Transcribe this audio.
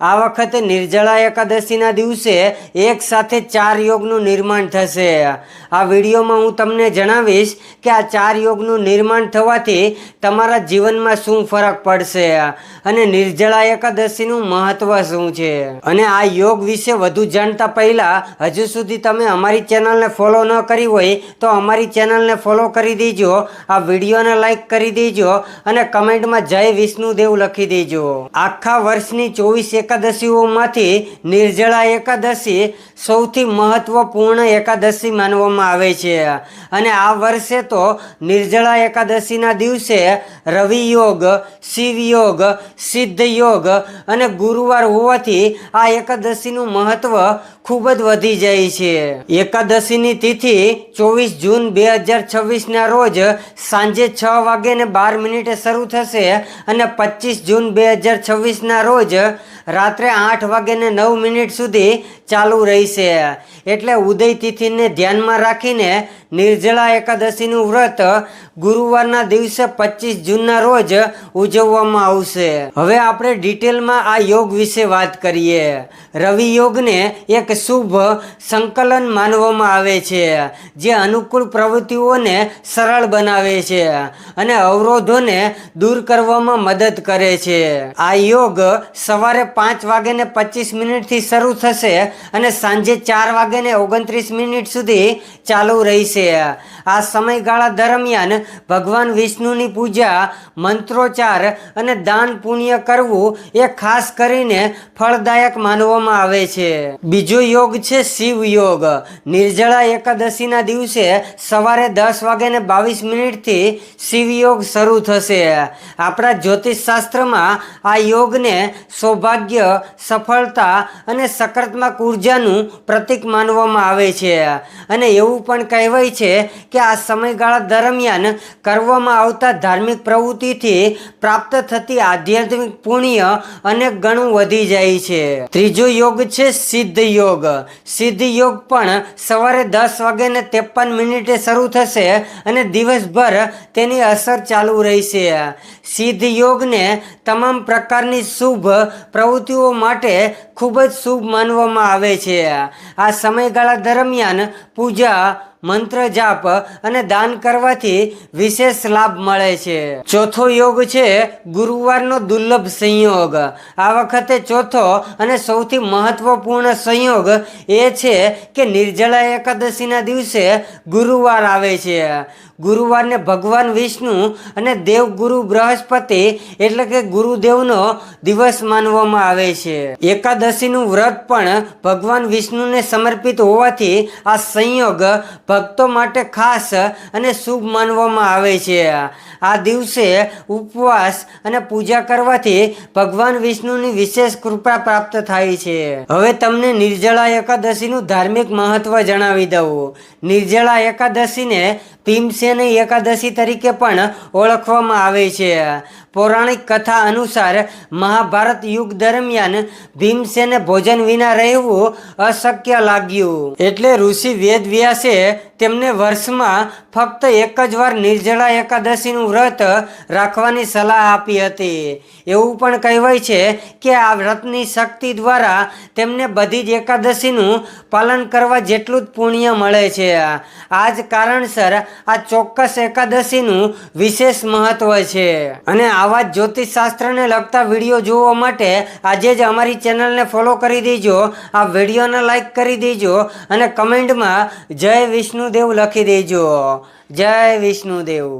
આ વખતે નિર્જળા એકાદશીના દિવસે એક સાથે 4 યોગનું નિર્માણ થશે। આ વિડીયોમાં હું તમને જણાવીશ કે આ 4 યોગનું નિર્માણ થવાથી તમારા જીવનમાં શું ફરક પડશે અને નિર્જળા એકાદશીનું મહત્વ શું છે। અને આ યોગ વિશે વધુ જાણતા પહેલા હજુ સુધી તમે અમારી ચેનલને ફોલો ન કરી હોય તો અમારી ચેનલને ફોલો કરી દેજો, આ વિડીયોને લાઈક કરી દેજો અને કમેન્ટમાં જય વિષ્ણુદેવ લખી દેજો। આખા વર્ષની 24 એકાદશીઓમાંથી નિર્જળા એકાદશી સૌથી મહત્વપૂર્ણ એકાદશી માનવામાં આવે છે અને આ વર્ષે તો નિર્જળા એકાદશીના દિવસે રવિ યોગ, શિવ યોગ, સિદ્ધ યોગ અને ગુરુવાર હોવાથી આ એકાદશીનું મહત્વ ખૂબ જ વધી જાય છે। એકાદશીની તિથિ 24 જૂન 2026ના રોજ સાંજે 6:12 શરૂ થશે અને 25 જૂન 2026ના રોજ રાત્રે 8:09 સુધી ચાલુ રહેશે। એટલે ઉદય તિથિને ધ્યાનમાં રાખીને નિર્જળા એકાદશીનું વ્રત ગુરુવારના દિવસે 25 જૂનના રોજ ઉજવવામાં આવશે। હવે આપણે ડિટેલમાં આ યોગ વિશે વાત કરીએ। રવિ યોગને એક શુભ સંકલન માનવામાં આવે છે જે અનુકૂળ પ્રવૃત્તિઓને સરળ બનાવે છે અને અવરોધોને દૂર કરવામાં મદદ કરે છે। આ યોગ સવારે 5:25 થી શરૂ થશે અને સાંજે 4:29 સુધી ચાલુ રહેશે। આ સમયગાળા દરમિયાન ભગવાન વિષ્ણુની પૂજા, મંત્રોચ્ચાર અને દાન પુણ્ય કરવું એ ખાસ કરીને ફળદાયક માનવામાં આવે છે। બીજો યોગ છે શિવ યોગ। નિર્જળા એકાદશીના દિવસે સવારે 10:22 થી શિવ યોગ શરૂ થશે। આપણા જ્યોતિષ શાસ્ત્રમાં આ યોગને સૌભાગ્ય, સફળતા અને સકારાત્મક ઉર્જાનું પ્રતીક માનવામાં આવે છે અને એવું પણ કહેવાય છે કે આ સમયગાળા દરમિયાન કરવામાં આવતા ધાર્મિક પ્રવૃત્તિથી પ્રાપ્ત થતી આધ્યાત્મિક પુણ્ય અનેક ગણું વધી જાય છે। ત્રીજો યોગ છે સિદ્ધ યોગ। સિદ્ધ યોગ પણ સવારે 10:53 શરૂ થશે અને દિવસભર તેની અસર ચાલુ રહેશે। સિદ્ધ યોગને તમામ પ્રકારની શુભ પ્રવૃત્તિઓ માટે ખૂબ જ શુભ માનવામાં આવે છે। આ સમયગાળા દરમિયાન પૂજા, મંત્ર જાપ અને દાન કરવાથી વિશેષ લાભ મળે છે। ચોથો યોગ છે ગુરુવારનો દુર્લભ સંયોગ। આ વખતે ચોથો અને સૌથી મહત્વપૂર્ણ સંયોગ એ છે કે નિર્જળા એકાદશીના દિવસે ગુરુવાર આવે છે। ગુરુવારને ભગવાન વિષ્ણુ અને દેવગુરુ બૃહસ્પતિ એટલે કે ગુરુદેવનો દિવસ માનવામાં આવે છે। એકાદશીનું વ્રત પણ ભગવાન વિષ્ણુને સમર્પિત હોવાથી આ સંયોગ ભક્તો માટે ખાસ અને શુભ માનવામાં આવે છે। આ દિવસે ઉપવાસ અને પૂજા કરવાથી ભગવાન વિષ્ણુની વિશેષ કૃપા પ્રાપ્ત થાય છે। હવે તમને નિર્જળા એકાદશીનું ધાર્મિક મહત્વ જણાવી દઉં। નિર્જળા એકાદશીને ભીમસેની એકાદશી તરીકે પણ ઓળખવામાં આવે છે। પૌરાણિક કથા અનુસાર મહાભારત યુગ દરમિયાન ભીમસેને ભોજન વિના રહેવું અશક્ય લાગ્યું એટલે ઋષિ વેદવ્યાસે તેમને વર્ષમાં ફક્ત એક જ વાર નિર્જળા એકાદશીનું વ્રત રાખવાની સલાહ આપી હતી। એવું પણ કહેવાય છે કે આ વ્રતની શક્તિ દ્વારા તેમને બધી જ એકાદશીનું પાલન કરવા જેટલું જ પુણ્ય મળે છે। આ જ કારણસર આ ચોક્કસ એકાદશીનું વિશેષ મહત્વ છે અને આવા જ જ્યોતિષ શાસ્ત્રને લગતા વિડીયો જોવા માટે આજે જ અમારી ચેનલને ફોલો કરી દેજો, આ વિડીયોને લાઈક કરી દેજો અને કમેન્ટમાં જય વિષ્ણુદેવ લખી દેજો। જય વિષ્ણુદેવ।